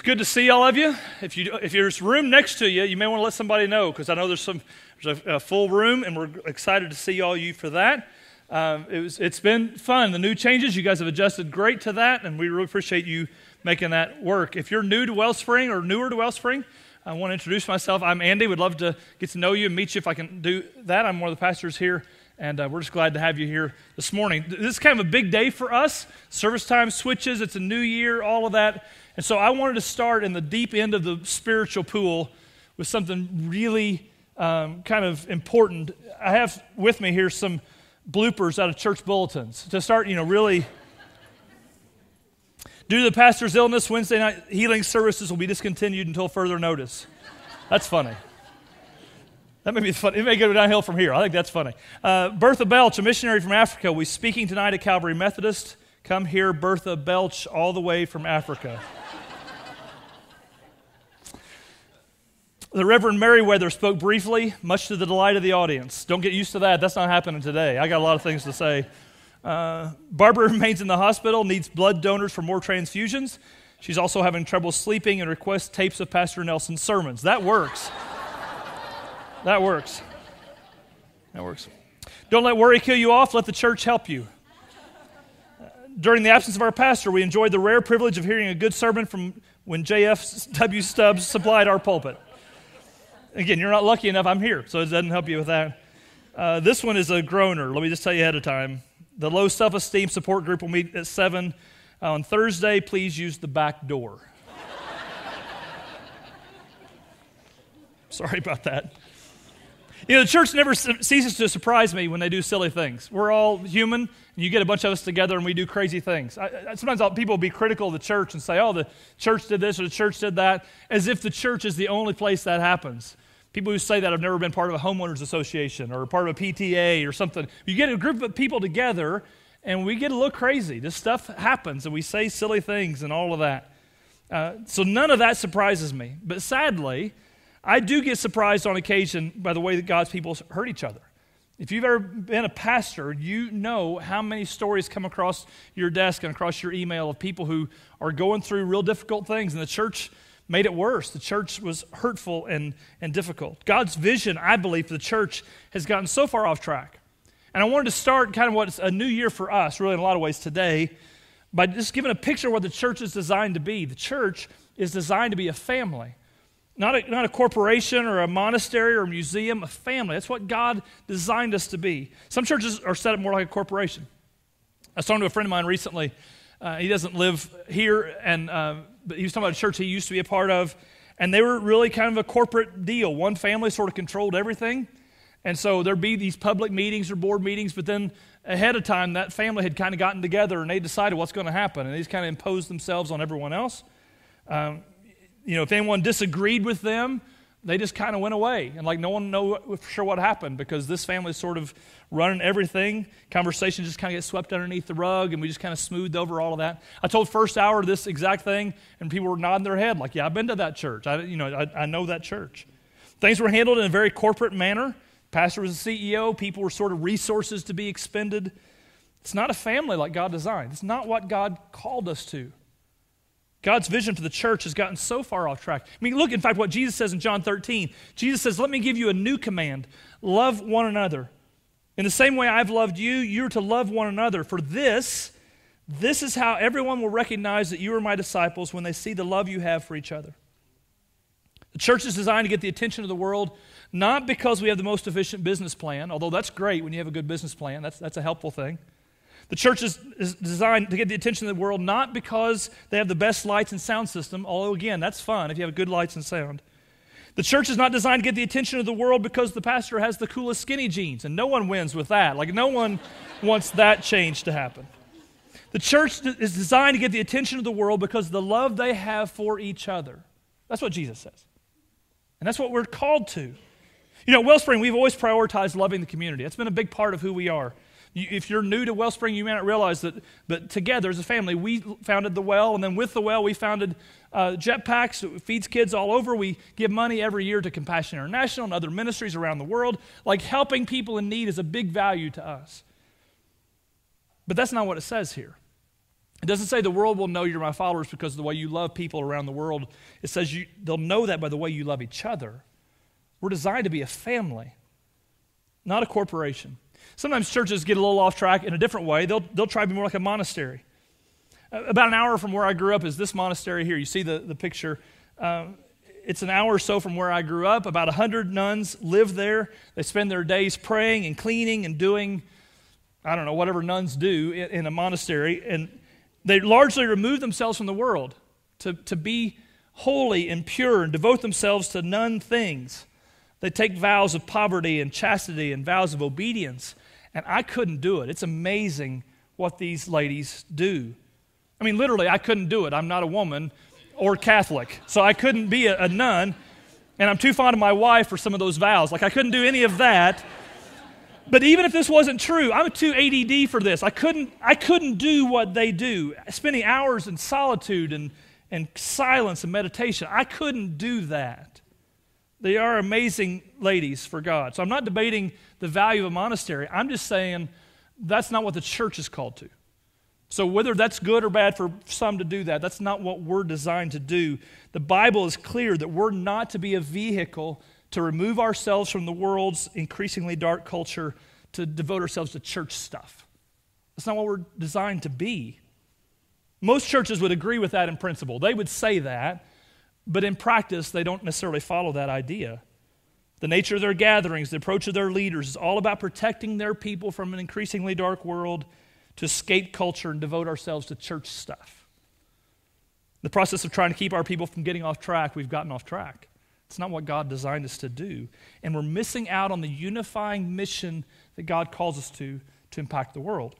It's good to see all of you. If there's room next to you, you may want to let somebody know, because I know there's a full room, and we're excited to see all you for that. It's been fun. The new changes, you guys have adjusted great to that, and we really appreciate you making that work. If you're new to WellSpring or newer to WellSpring, I want to introduce myself. I'm Andy. Would love to get to know you and meet you if I can do that. I'm one of the pastors here, and we're just glad to have you here this morning. This is kind of a big day for us. Service time switches. It's a new year, all of that. And so I wanted to start in the deep end of the spiritual pool with something really kind of important. I have with me here some bloopers out of church bulletins to start, really. Due to the pastor's illness, Wednesday night healing services will be discontinued until further notice. That's funny. That may be funny. It may go downhill from here. I think that's funny. Bertha Belch, a missionary from Africa, will be speaking tonight at Calvary Methodist. Come hear Bertha Belch all the way from Africa. The Reverend Merriweather spoke briefly, much to the delight of the audience. Don't get used to that. That's not happening today. I got a lot of things to say. Barbara remains in the hospital, needs blood donors for more transfusions. She's also having trouble sleeping and requests tapes of Pastor Nelson's sermons. That works. That works. That works. Don't let worry kill you off. Let the church help you. During the absence of our pastor, we enjoyed the rare privilege of hearing a good sermon from when J.F.W. Stubbs supplied our pulpit. Again, you're not lucky enough. I'm here, so it doesn't help you with that. This one is a groaner. Let me just tell you ahead of time. The low self-esteem support group will meet at 7 on Thursday. Please use the back door. Sorry about that. The church never ceases to surprise me when they do silly things. We're all human, and you get a bunch of us together and we do crazy things. Sometimes people will be critical of the church and say, oh, the church did this or the church did that, as if the church is the only place that happens. People who say that have never been part of a homeowners association or part of a PTA or something. You get a group of people together, and we get a little crazy. This stuff happens, and we say silly things and all of that. So none of that surprises me. But sadly, I do get surprised on occasion by the way that God's people hurt each other. If you've ever been a pastor, you know how many stories come across your desk and across your email of people who are going through real difficult things, and the church made it worse. The church was hurtful and difficult. God's vision, I believe, for the church has gotten so far off track. And I wanted to start kind of what's a new year for us, really in a lot of ways today, by just giving a picture of what the church is designed to be. The church is designed to be a family. Not a corporation or a monastery or a museum, a family. That's what God designed us to be. Some churches are set up more like a corporation. I was talking to a friend of mine recently. He doesn't live here, but he was talking about a church he used to be a part of, and they were really kind of a corporate deal. One family sort of controlled everything, and so there'd be these public meetings or board meetings, but then ahead of time, that family had kind of gotten together, and they decided what's going to happen, and they just kind of imposed themselves on everyone else. If anyone disagreed with them, they just kind of went away, and no one knew for sure what happened because this family's sort of running everything. Conversations just kind of get swept underneath the rug, and we just kind of smoothed over all of that. I told first hour this exact thing, and people were nodding their head like, yeah, I've been to that church. I know that church. Things were handled in a very corporate manner. Pastor was the CEO. People were sort of resources to be expended. It's not a family like God designed. It's not what God called us to. God's vision for the church has gotten so far off track. Look, in fact, what Jesus says in John 13. Jesus says, let me give you a new command. Love one another. In the same way I've loved you, you're to love one another. For this is how everyone will recognize that you are my disciples when they see the love you have for each other. The church is designed to get the attention of the world, not because we have the most efficient business plan, although that's great when you have a good business plan. That's a helpful thing. The church is designed to get the attention of the world not because they have the best lights and sound system, although, again, that's fun if you have good lights and sound. The church is not designed to get the attention of the world because the pastor has the coolest skinny jeans, and no one wins with that. No one wants that change to happen. The church is designed to get the attention of the world because of the love they have for each other. That's what Jesus says. And that's what we're called to. WellSpring, we've always prioritized loving the community. That's been a big part of who we are. If you're new to WellSpring, you may not realize that, but together as a family, we founded the Well, and then with the Well, we founded Jetpacks. It feeds kids all over. We give money every year to Compassion International and other ministries around the world. Helping people in need is a big value to us. But that's not what it says here. It doesn't say the world will know you're my followers because of the way you love people around the world. It says they'll know that by the way you love each other. We're designed to be a family, not a corporation. Sometimes churches get a little off track in a different way. They'll try to be more like a monastery. About an hour from where I grew up is this monastery here. You see the picture. It's an hour or so from where I grew up. About 100 nuns live there. They spend their days praying and cleaning and doing, I don't know, whatever nuns do in a monastery. And they largely remove themselves from the world to be holy and pure and devote themselves to nun things. They take vows of poverty and chastity and vows of obedience. And I couldn't do it. It's amazing what these ladies do. I mean, literally, I couldn't do it. I'm not a woman or Catholic, so I couldn't be a nun. And I'm too fond of my wife for some of those vows. Like, I couldn't do any of that. But even if this wasn't true, I'm too ADD for this. I couldn't do what they do, spending hours in solitude and silence and meditation. I couldn't do that. They are amazing ladies for God. So I'm not debating the value of a monastery. I'm just saying that's not what the church is called to. So whether that's good or bad for some to do that, that's not what we're designed to do. The Bible is clear that we're not to be a vehicle to remove ourselves from the world's increasingly dark culture to devote ourselves to church stuff. That's not what we're designed to be. Most churches would agree with that in principle. They would say that, but in practice, they don't necessarily follow that idea. The nature of their gatherings, the approach of their leaders is all about protecting their people from an increasingly dark world, to escape culture and devote ourselves to church stuff. The process of trying to keep our people from getting off track, we've gotten off track. It's not what God designed us to do. And we're missing out on the unifying mission that God calls us to impact the world.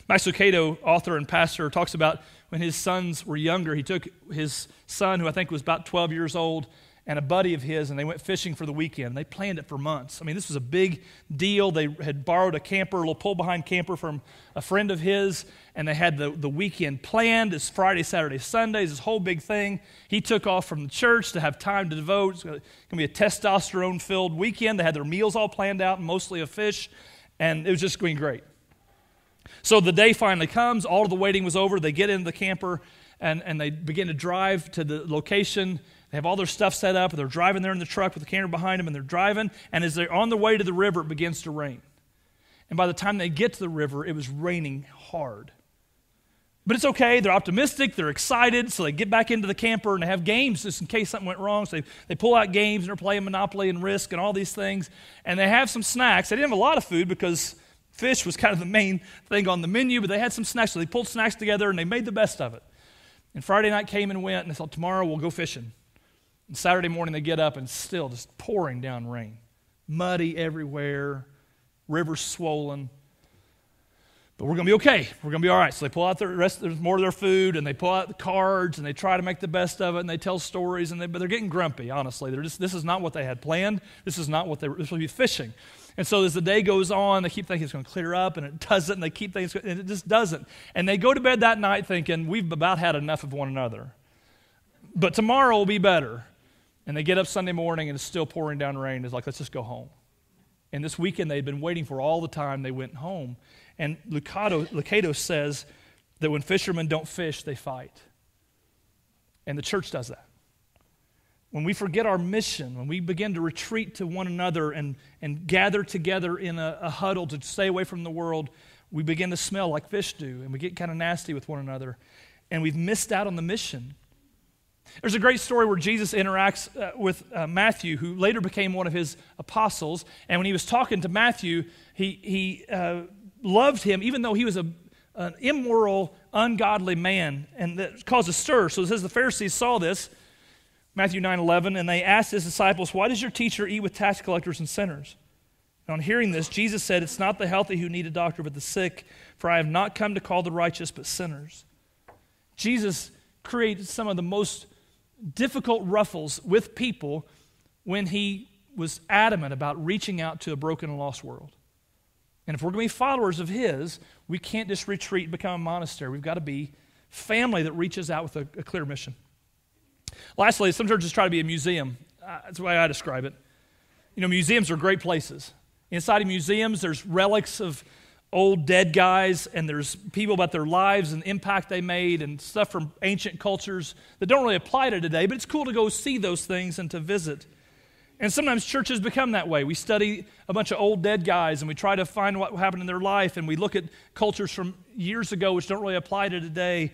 Max Lucado, author and pastor, talks about when his sons were younger, he took his son, who I think was about 12 years old, and a buddy of his, and they went fishing for the weekend. They planned it for months. I mean, this was a big deal. They had borrowed a camper, a little pull-behind camper from a friend of his, and they had the weekend planned. It's Friday, Saturday, Sundays, this whole big thing. He took off from the church to have time to devote. It's going to be a testosterone-filled weekend. They had their meals all planned out, mostly of fish, and it was just going great. So the day finally comes. All of the waiting was over. They get into the camper, and they begin to drive to the location. They have all their stuff set up, and they're driving there in the truck with the camera behind them, and they're driving, and as they're on the way to the river, it begins to rain. And by the time they get to the river, it was raining hard. But it's okay. They're optimistic. They're excited, so they get back into the camper, and they have games just in case something went wrong. So they pull out games, and they're playing Monopoly and Risk and all these things, and they have some snacks. They didn't have a lot of food because fish was kind of the main thing on the menu, but they had some snacks, so they pulled snacks together, and they made the best of it. And Friday night came and went, and they thought, tomorrow we'll go fishing. And Saturday morning they get up and still just pouring down rain. Muddy everywhere, rivers swollen. But we're going to be okay. We're going to be all right. So they pull out there's more of their food, and they pull out the cards, and they try to make the best of it, and they tell stories, but they're getting grumpy, honestly. This is not what they had planned. This is not what they were supposed to be fishing. And so as the day goes on, they keep thinking it's going to clear up, and it doesn't, and they keep thinking, and it just doesn't. And they go to bed that night thinking, we've about had enough of one another. But tomorrow will be better. And they get up Sunday morning, and it's still pouring down rain. It's like, let's just go home. And this weekend they'd been waiting for all the time they went home. And Lucado says that when fishermen don't fish, they fight. And the church does that. When we forget our mission, when we begin to retreat to one another and gather together in a huddle to stay away from the world, we begin to smell like fish do, and we get kind of nasty with one another. And we've missed out on the mission. There's a great story where Jesus interacts with Matthew, who later became one of his apostles. And when he was talking to Matthew, he loved him, even though he was an immoral, ungodly man, and that caused a stir. So it says the Pharisees saw this, Matthew 9:11, and they asked his disciples, "Why does your teacher eat with tax collectors and sinners?" And on hearing this, Jesus said, "It's not the healthy who need a doctor, but the sick, for I have not come to call the righteous, but sinners." Jesus created some of the most difficult ruffles with people when he was adamant about reaching out to a broken and lost world. And if we're going to be followers of his, we can't just retreat and become a monastery. We've got to be family that reaches out with a clear mission. Lastly, some churches try to be a museum. That's the way I describe it. You know, museums are great places. Inside of museums, there's relics of old dead guys, and there's people about their lives and the impact they made and stuff from ancient cultures that don't really apply to today, but it's cool to go see those things and to visit. And sometimes churches become that way. We study a bunch of old dead guys and we try to find what happened in their life, and we look at cultures from years ago which don't really apply to today,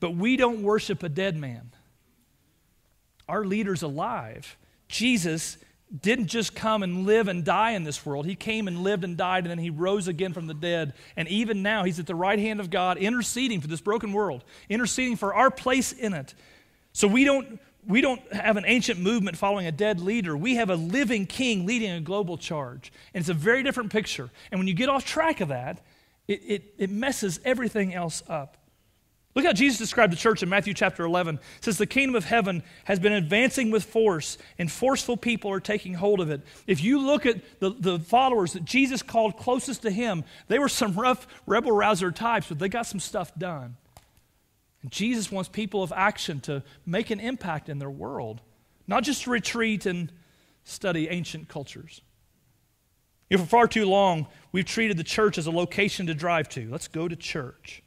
but we don't worship a dead man. Our leader's alive. Jesus didn't just come and live and die in this world. He came and lived and died, and then he rose again from the dead. And even now, he's at the right hand of God, interceding for this broken world, interceding for our place in it. So we don't have an ancient movement following a dead leader. We have a living king leading a global charge. And it's a very different picture. And when you get off track of that, it messes everything else up. Look how Jesus described the church in Matthew chapter 11. It says, the kingdom of heaven has been advancing with force, and forceful people are taking hold of it. If you look at the followers that Jesus called closest to him, they were some rough rebel-rouser types, but they got some stuff done. And Jesus wants people of action to make an impact in their world, not just to retreat and study ancient cultures. For far too long, we've treated the church as a location to drive to. Let's go to church.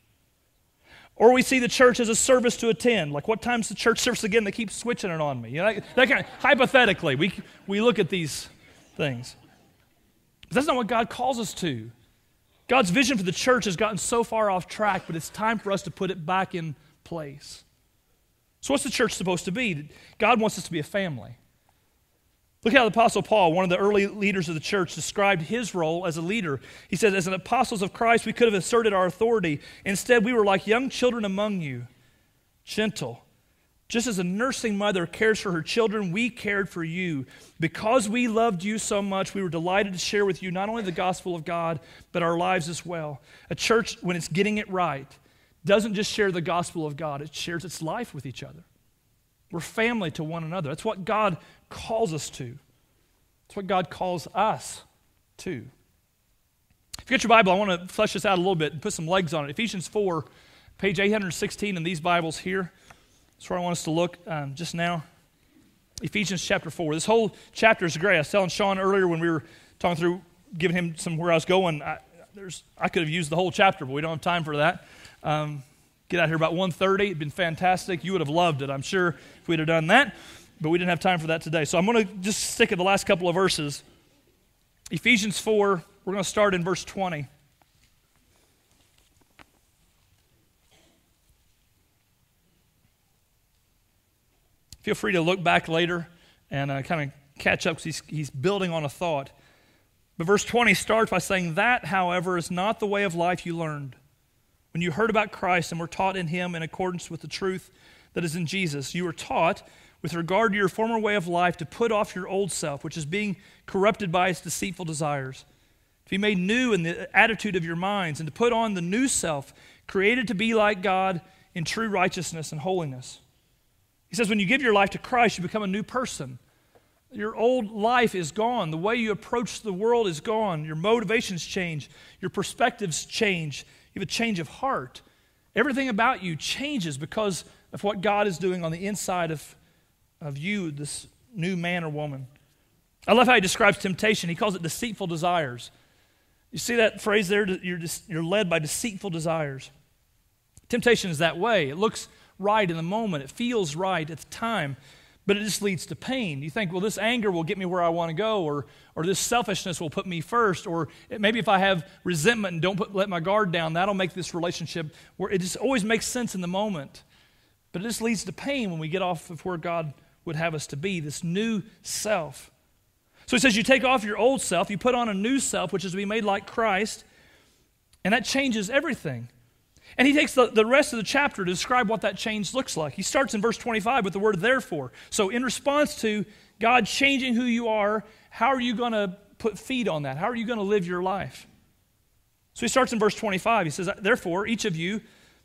Or we see the church as a service to attend. Like, what time's the church service again? They keep switching it on me. That kind of, hypothetically, we look at these things. But that's not what God calls us to. God's vision for the church has gotten so far off track, but it's time for us to put it back in place. So what's the church supposed to be? God wants us to be a family. Look how the Apostle Paul, one of the early leaders of the church, described his role as a leader. He said, as an apostles of Christ, we could have asserted our authority. Instead, we were like young children among you, gentle. Just as a nursing mother cares for her children, we cared for you. Because we loved you so much, we were delighted to share with you not only the gospel of God, but our lives as well. A church, when it's getting it right, doesn't just share the gospel of God, it shares its life with each other. We're family to one another. That's what God calls us to. That's what God calls us to. If you get your Bible, I want to flesh this out a little bit and put some legs on it. Ephesians 4, page 816 in these Bibles here. That's where I want us to look just now. Ephesians chapter 4. This whole chapter is great. I was telling Sean earlier when we were talking through, giving him some where I was going, I could have used the whole chapter, but we don't have time for that. Get out here about 1:30. It'd been fantastic. You would have loved it, I'm sure, if we'd have done that. But we didn't have time for that today. So I'm going to just stick at the last couple of verses. Ephesians 4, we're going to start in verse 20. Feel free to look back later and kind of catch up because he's building on a thought. But verse 20 starts by saying, that, however, is not the way of life you learned. When you heard about Christ and were taught in him in accordance with the truth that is in Jesus, you were taught, with regard to your former way of life, to put off your old self, which is being corrupted by its deceitful desires, to be made new in the attitude of your minds, and to put on the new self, created to be like God in true righteousness and holiness. He says when you give your life to Christ, you become a new person. Your old life is gone. The way you approach the world is gone. Your motivations change. Your perspectives change. You have a change of heart. Everything about you changes because of what God is doing on the inside of you, this new man or woman. I love how he describes temptation. He calls it deceitful desires. You see that phrase there? You're led by deceitful desires. Temptation is that way. It looks right in the moment. It feels right at the time, but it just leads to pain. You think, well, this anger will get me where I want to go, or this selfishness will put me first, or maybe if I have resentment and don't let my guard down, that'll make this relationship where it just always makes sense in the moment. But it just leads to pain when we get off of where God would have us to be, this new self. So he says you take off your old self, you put on a new self, which is to be made like Christ, and that changes everything. And he takes the rest of the chapter to describe what that change looks like. He starts in verse 25 with the word therefore. So in response to God changing who you are, how are you going to put feet on that? How are you going to live your life? So he starts in verse 25. He says, therefore, each of you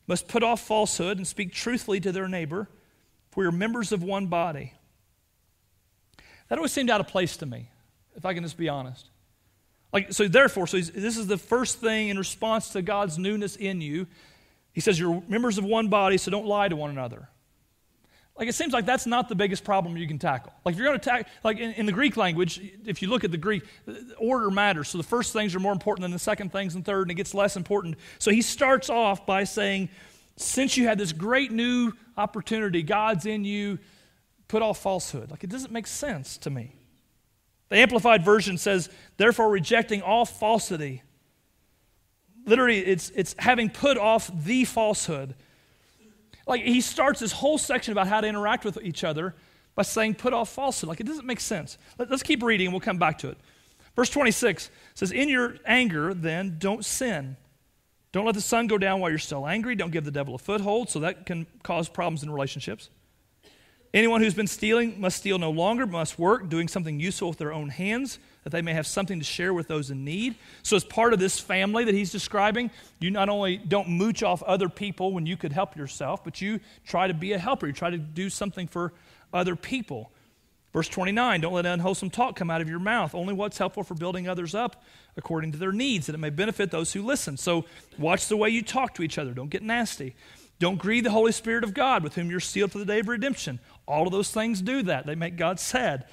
must put off falsehood and speak truthfully to their neighbor, for you're members of one body. That always seemed out of place to me, if I can just be honest. Therefore, this is the first thing in response to God's newness in you. He says, you're members of one body, so don't lie to one another. Like it seems like that's not the biggest problem you can tackle. Like if you're going to tackle, like in the Greek language, if you look at the Greek, order matters. So the first things are more important than the second things and third, and it gets less important. So he starts off by saying, since you had this great new opportunity, God's in you, put off falsehood. Like it doesn't make sense to me. The Amplified Version says, therefore rejecting all falsity. Literally, it's having put off the falsehood. Like he starts this whole section about how to interact with each other by saying put off falsehood. Like it doesn't make sense. Let's keep reading and we'll come back to it. Verse 26 says, in your anger then don't sin. Don't let the sun go down while you're still angry. Don't give the devil a foothold, so that can cause problems in relationships. Anyone who's been stealing must steal no longer, but must work, doing something useful with their own hands, that they may have something to share with those in need. So as part of this family that he's describing, you not only don't mooch off other people when you could help yourself, but you try to be a helper. You try to do something for other people. Verse 29, don't let unwholesome talk come out of your mouth, only what's helpful for building others up according to their needs, that it may benefit those who listen. So watch the way you talk to each other. Don't get nasty. Don't grieve the Holy Spirit of God, with whom you're sealed for the day of redemption. All of those things do that. They make God sad.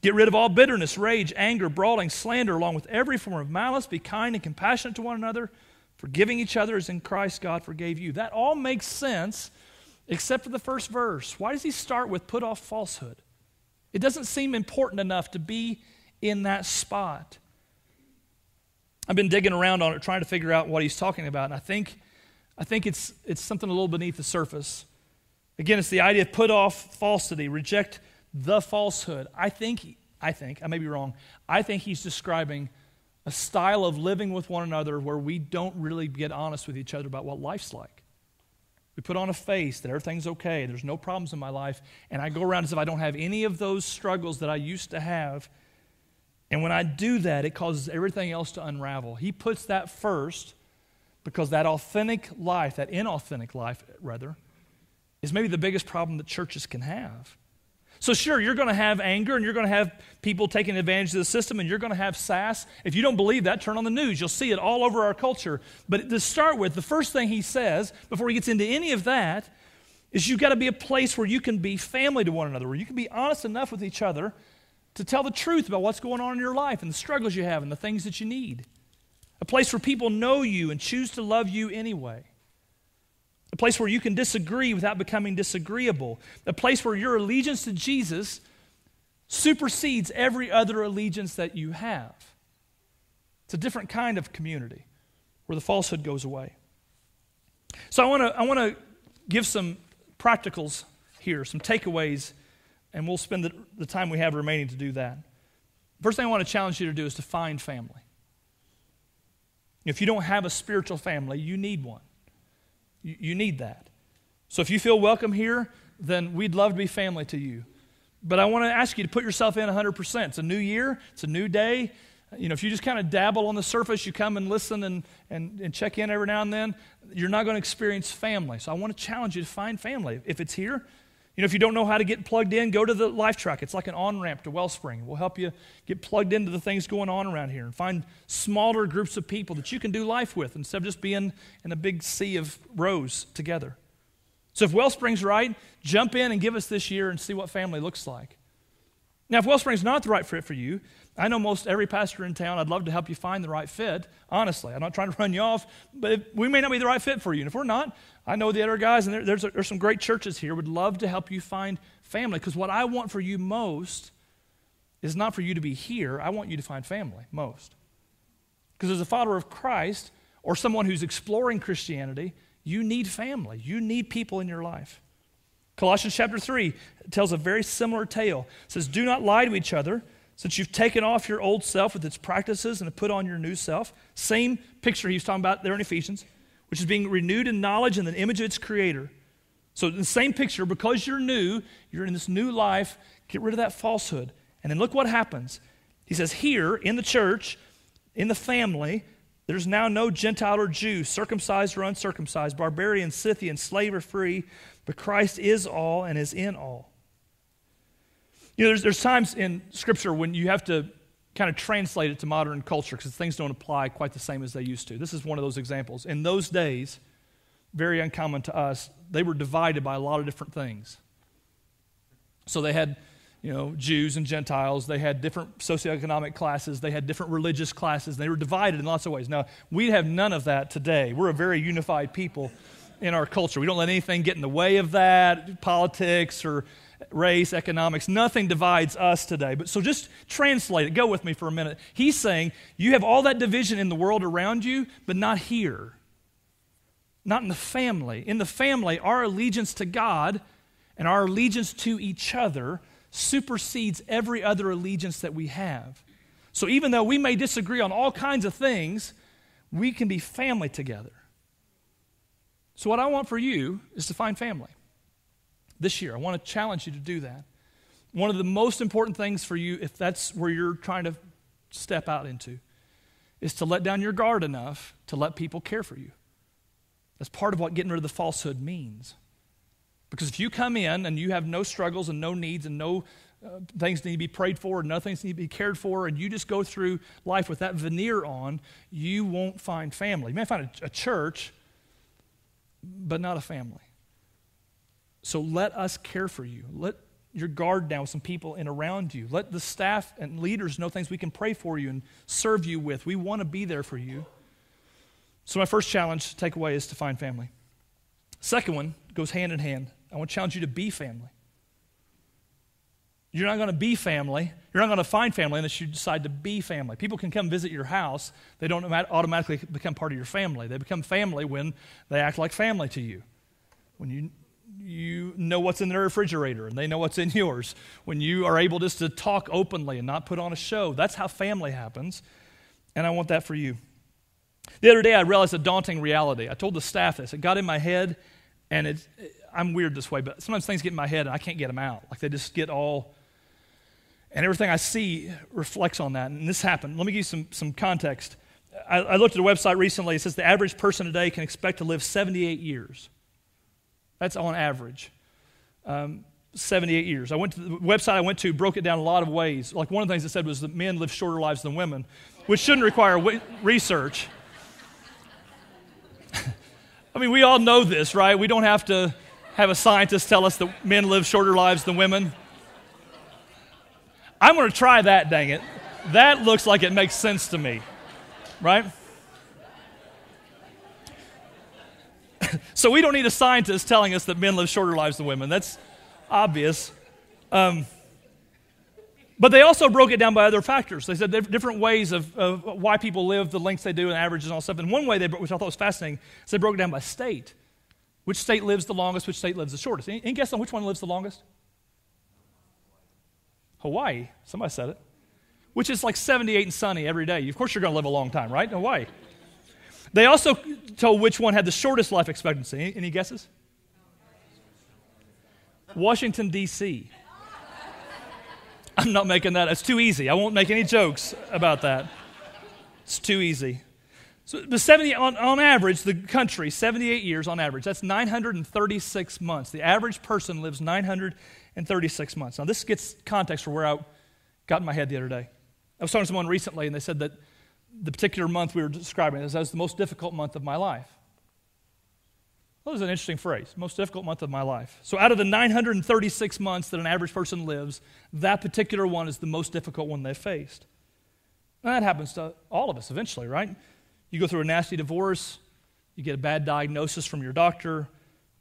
Get rid of all bitterness, rage, anger, brawling, slander, along with every form of malice. Be kind and compassionate to one another, forgiving each other as in Christ God forgave you. That all makes sense except for the first verse. Why does he start with put off falsehood? It doesn't seem important enough to be in that spot. I've been digging around on it, trying to figure out what he's talking about, and I think it's something a little beneath the surface. Again, it's the idea of put off falsity, reject the falsehood. I think, I may be wrong, I think he's describing a style of living with one another where we don't really get honest with each other about what life's like. We put on a face that everything's okay, there's no problems in my life, and I go around as if I don't have any of those struggles that I used to have. And when I do that, it causes everything else to unravel. He puts that first because that authentic life, that inauthentic life, rather, is maybe the biggest problem that churches can have. So sure, you're going to have anger and you're going to have people taking advantage of the system and you're going to have sass. If you don't believe that, turn on the news. You'll see it all over our culture. But to start with, the first thing he says, before he gets into any of that, is you've got to be a place where you can be family to one another, where you can be honest enough with each other to tell the truth about what's going on in your life and the struggles you have and the things that you need. A place where people know you and choose to love you anyway. A place where you can disagree without becoming disagreeable. A place where your allegiance to Jesus supersedes every other allegiance that you have. It's a different kind of community where the falsehood goes away. So I want to give some practicals here, some takeaways, and we'll spend the time we have remaining to do that. First thing I want to challenge you to do is to find family. If you don't have a spiritual family, you need one. You need that. So if you feel welcome here, then we'd love to be family to you. But I want to ask you to put yourself in 100%. It's a new year. It's a new day. If you just kind of dabble on the surface, you come and listen and check in every now and then, you're not going to experience family. So I want to challenge you to find family. If it's here, if you don't know how to get plugged in, go to the Life Track. It's like an on-ramp to WellSpring. We'll help you get plugged into the things going on around here and find smaller groups of people that you can do life with instead of just being in a big sea of rows together. So if WellSpring's right, jump in and give us this year and see what family looks like. Now, if WellSpring's not the right fit for you, I know most every pastor in town, I'd love to help you find the right fit. Honestly, I'm not trying to run you off, but we may not be the right fit for you. And if we're not, I know the other guys, and there's some great churches here, would love to help you find family. Because what I want for you most is not for you to be here. I want you to find family most. Because as a follower of Christ or someone who's exploring Christianity, you need family. You need people in your life. Colossians chapter 3 tells a very similar tale. It says, do not lie to each other, since you've taken off your old self with its practices and have put on your new self. Same picture he was talking about there in Ephesians, which is being renewed in knowledge in the image of its creator. So in the same picture, because you're new, you're in this new life, get rid of that falsehood. And then look what happens. He says, here in the church, in the family, there's now no Gentile or Jew, circumcised or uncircumcised, barbarian, Scythian, slave or free, but Christ is all and is in all. There's times in Scripture when you have to kind of translate it to modern culture because things don't apply quite the same as they used to. This is one of those examples. In those days, very uncommon to us, they were divided by a lot of different things. So they had, Jews and Gentiles. They had different socioeconomic classes. They had different religious classes. They were divided in lots of ways. Now, we have none of that today. We're a very unified people in our culture. We don't let anything get in the way of that, politics or race, economics. Nothing divides us today. But so just translate it. Go with me for a minute. He's saying you have all that division in the world around you, but not here. Not in the family. In the family, our allegiance to God and our allegiance to each other supersedes every other allegiance that we have. So even though we may disagree on all kinds of things, we can be family together. So what I want for you is to find family this year. I want to challenge you to do that. One of the most important things for you, if that's where you're trying to step out into, is to let down your guard enough to let people care for you. That's part of what getting rid of the falsehood means. Because if you come in and you have no struggles and no needs and no things need to be prayed for and no things need to be cared for, and you just go through life with that veneer on, you won't find family. You may find a church, but not a family. So let us care for you. Let your guard down with some people in around you. Let the staff and leaders know things we can pray for you and serve you with. We want to be there for you. So my first challenge to take away is to find family. Second one goes hand in hand. I want to challenge you to be family. You're not going to be family. You're not going to find family unless you decide to be family. People can come visit your house. They don't automatically become part of your family. They become family when they act like family to you. When you know what's in their refrigerator and they know what's in yours. When you are able just to talk openly and not put on a show. That's how family happens. And I want that for you. The other day I realized a daunting reality. I told the staff this. It got in my head, and I'm weird this way, but sometimes things get in my head and I can't get them out. Like they just get all... And everything I see reflects on that. And this happened. Let me give you some context. I looked at a website recently. It says the average person today can expect to live 78 years. That's on average. 78 years. The website I went to broke it down a lot of ways. Like one of the things it said was that men live shorter lives than women, which shouldn't require research. I mean, we all know this, right? We don't have to have a scientist tell us that men live shorter lives than women. I'm going to try that, dang it. That looks like it makes sense to me, right? So we don't need a scientist telling us that men live shorter lives than women. That's obvious. But they also broke it down by other factors. They said different ways of why people live the lengths they do and averages and all stuff. And one way, which I thought was fascinating, is they broke it down by state. Which state lives the longest, which state lives the shortest. Any guess on which one lives the longest? Hawaii. Somebody said it. Which is like 78 and sunny every day. Of course you're going to live a long time, right? Hawaii. They also told which one had the shortest life expectancy. Any guesses? Washington, D.C. I'm not making that. It's too easy. I won't make any jokes about that. It's too easy. So the 70 on average, the country, 78 years on average. That's 936 months. The average person lives 936 months. Now this gets context for where I got in my head the other day. I was talking to someone recently, and they said that the particular month we were describing as the most difficult month of my life. That was an interesting phrase, most difficult month of my life. So out of the 936 months that an average person lives, that particular one is the most difficult one they've faced. And that happens to all of us eventually, right? You go through a nasty divorce, you get a bad diagnosis from your doctor,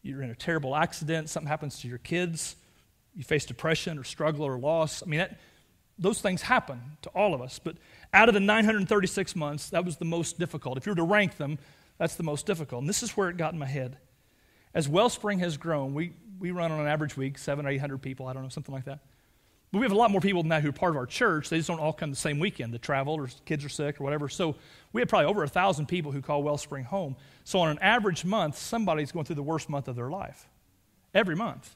you're in a terrible accident, something happens to your kids, you face depression or struggle or loss. I mean, those things happen to all of us. But out of the 936 months, that was the most difficult. If you were to rank them, that's the most difficult. And this is where it got in my head. As WellSpring has grown, we run on an average week, 700 or 800 people, I don't know, something like that. But we have a lot more people than that who are part of our church. They just don't all come the same weekend. They travel or kids are sick or whatever. So we have probably over 1,000 people who call WellSpring home. So on an average month, somebody's going through the worst month of their life. Every month.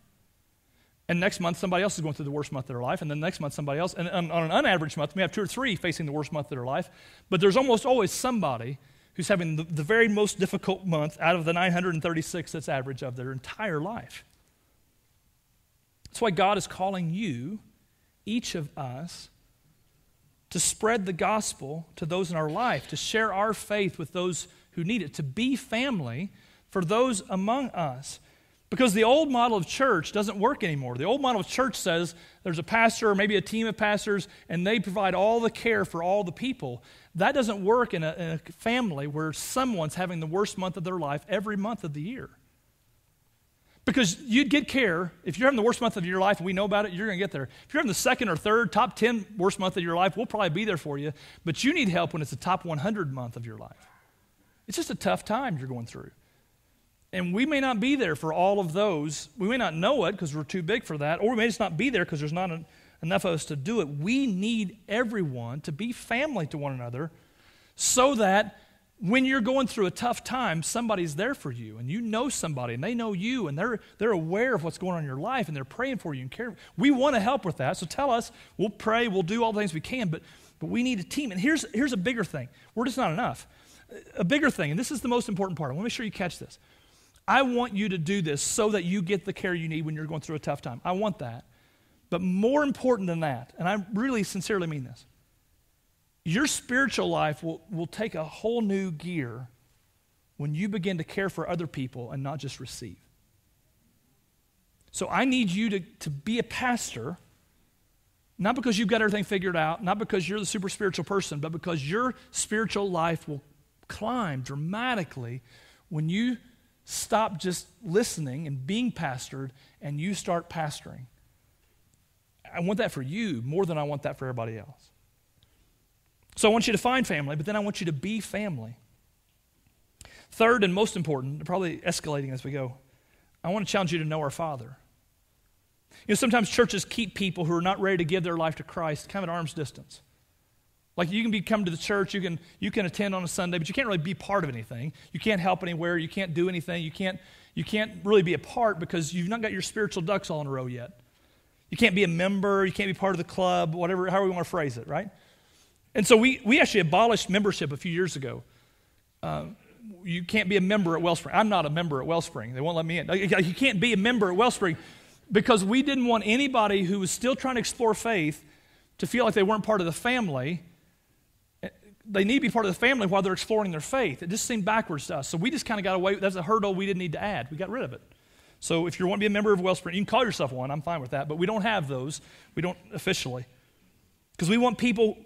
And next month, somebody else is going through the worst month of their life. And then next month, somebody else. And on an unaveraged month, we have 2 or 3 facing the worst month of their life. But there's almost always somebody who's having the very most difficult month out of the 936 that's average of their entire life. That's why God is calling you, each of us, to spread the gospel to those in our life, to share our faith with those who need it, to be family for those among us. Because the old model of church doesn't work anymore. The old model of church says there's a pastor or maybe a team of pastors, and they provide all the care for all the people. That doesn't work in a family where someone's having the worst month of their life every month of the year. Because you'd get care. If you're having the worst month of your life and we know about it, you're going to get there. If you're having the second or third, top 10 worst month of your life, we'll probably be there for you. But you need help when it's the top 100 month of your life. It's just a tough time you're going through. And we may not be there for all of those. We may not know it because we're too big for that, or we may just not be there because there's not enough of us to do it. We need everyone to be family to one another so that when you're going through a tough time, somebody's there for you, and you know somebody, and they know you, and they're aware of what's going on in your life, and they're praying for you and care. We want to help with that, so tell us. We'll pray. We'll do all the things we can, but we need a team. And here's a bigger thing. We're just not enough. A bigger thing, and this is the most important part. I want to make sure you catch this. I want you to do this so that you get the care you need when you're going through a tough time. I want that. But more important than that, and I really sincerely mean this, your spiritual life will take a whole new gear when you begin to care for other people and not just receive. So I need you to be a pastor, not because you've got everything figured out, not because you're the super spiritual person, but because your spiritual life will climb dramatically when you stop just listening and being pastored and you start pastoring. I want that for you more than I want that for everybody else. So I want you to find family, but then I want you to be family. Third and most important, probably escalating as we go, I want to challenge you to know our Father. You know, sometimes churches keep people who are not ready to give their life to Christ kind of at arm's distance. Like you can come to the church, you can attend on a Sunday, but you can't really be part of anything. You can't help anywhere. You can't do anything. You can't really be a part because you've not got your spiritual ducks all in a row yet. You can't be a member. You can't be part of the club, whatever, however we want to phrase it, right? And so we actually abolished membership a few years ago. You can't be a member at WellSpring. I'm not a member at WellSpring. They won't let me in. You can't be a member at WellSpring because we didn't want anybody who was still trying to explore faith to feel like they weren't part of the family. They need to be part of the family while they're exploring their faith. It just seemed backwards to us. So we just kind of got away. That's a hurdle we didn't need to add. We got rid of it. So if you want to be a member of WellSpring, you can call yourself one. I'm fine with that. But we don't have those. We don't officially. Because we want people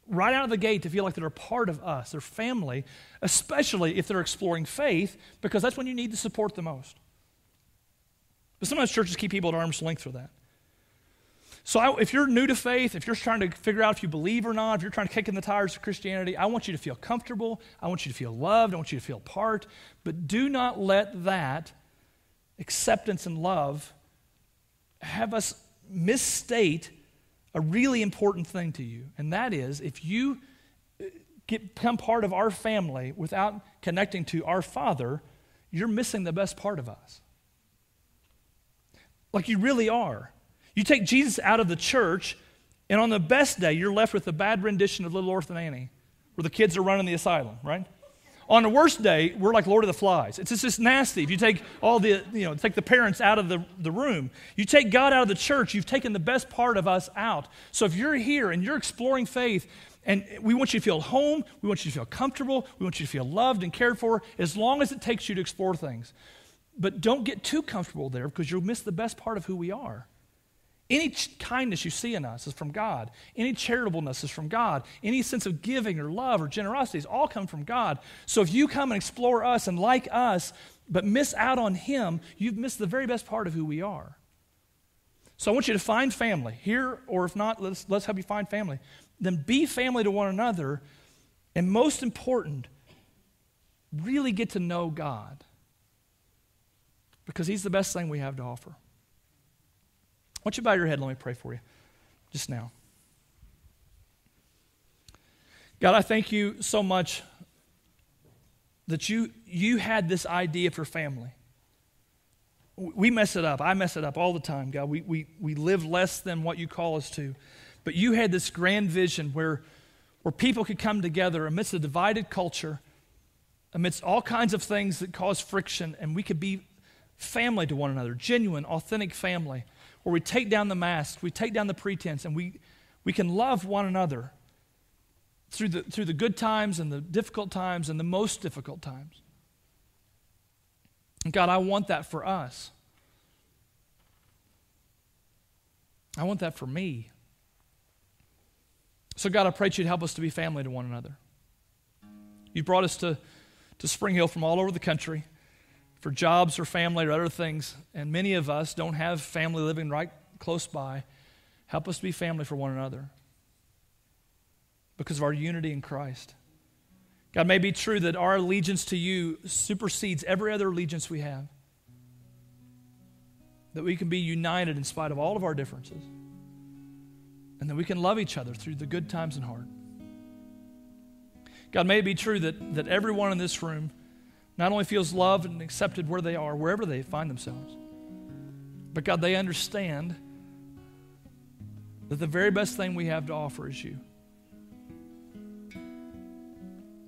right out of the gate to feel like they're a part of us, their family, especially if they're exploring faith, because that's when you need the support the most. But sometimes churches keep people at arm's length for that. So if you're new to faith, if you're trying to figure out if you believe or not, if you're trying to kick in the tires of Christianity, I want you to feel comfortable. I want you to feel loved. I want you to feel part. But do not let that acceptance and love have us misstate a really important thing to you. And that is, if you become part of our family without connecting to our Father, you're missing the best part of us. Like you really are. You take Jesus out of the church, and on the best day, you're left with a bad rendition of Little Orphan Annie, where the kids are running the asylum, right? On the worst day, we're like Lord of the Flies. It's just nasty. If you take take the parents out of the room, you take God out of the church, you've taken the best part of us out. So if you're here and you're exploring faith, and we want you to feel home, we want you to feel comfortable, we want you to feel loved and cared for, as long as it takes you to explore things. But don't get too comfortable there because you'll miss the best part of who we are. Any kindness you see in us is from God. Any charitableness is from God. Any sense of giving or love or generosity is all come from God. So if you come and explore us and like us, but miss out on Him, you've missed the very best part of who we are. So I want you to find family here, or if not, let's help you find family. Then be family to one another, and most important, really get to know God, because He's the best thing we have to offer. Why don't you bow your head and let me pray for you just now. God, I thank you so much that you had this idea for family. We mess it up. I mess it up all the time, God. We live less than what you call us to. But you had this grand vision where people could come together amidst a divided culture, amidst all kinds of things that cause friction, and we could be family to one another, genuine, authentic family, where we take down the mask, we take down the pretense, and we can love one another through the good times and the difficult times and the most difficult times. And God, I want that for us. I want that for me. So God, I pray that you'd help us to be family to one another. You brought us to Spring Hill from all over the country for jobs or family or other things, and many of us don't have family living right close by. Help us to be family for one another because of our unity in Christ. God, may it be true that our allegiance to you supersedes every other allegiance we have, that we can be united in spite of all of our differences, and that we can love each other through the good times and hard. God, may it be true that everyone in this room not only feels loved and accepted where they are, wherever they find themselves, but God, they understand that the very best thing we have to offer is you.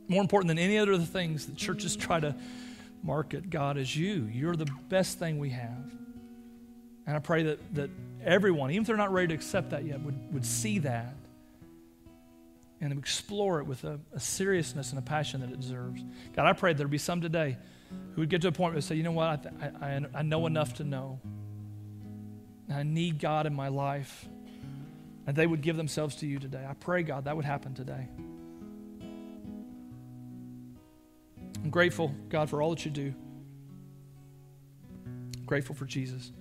More important than any other things that churches try to market, God, is you. You're the best thing we have. And I pray that everyone, even if they're not ready to accept that yet, would see that and explore it with a seriousness and a passion that it deserves. God, I pray there would be some today who would get to a point where they say, you know what, I know enough to know. I need God in my life. And they would give themselves to you today. I pray, God, that would happen today. I'm grateful, God, for all that you do. I'm grateful for Jesus.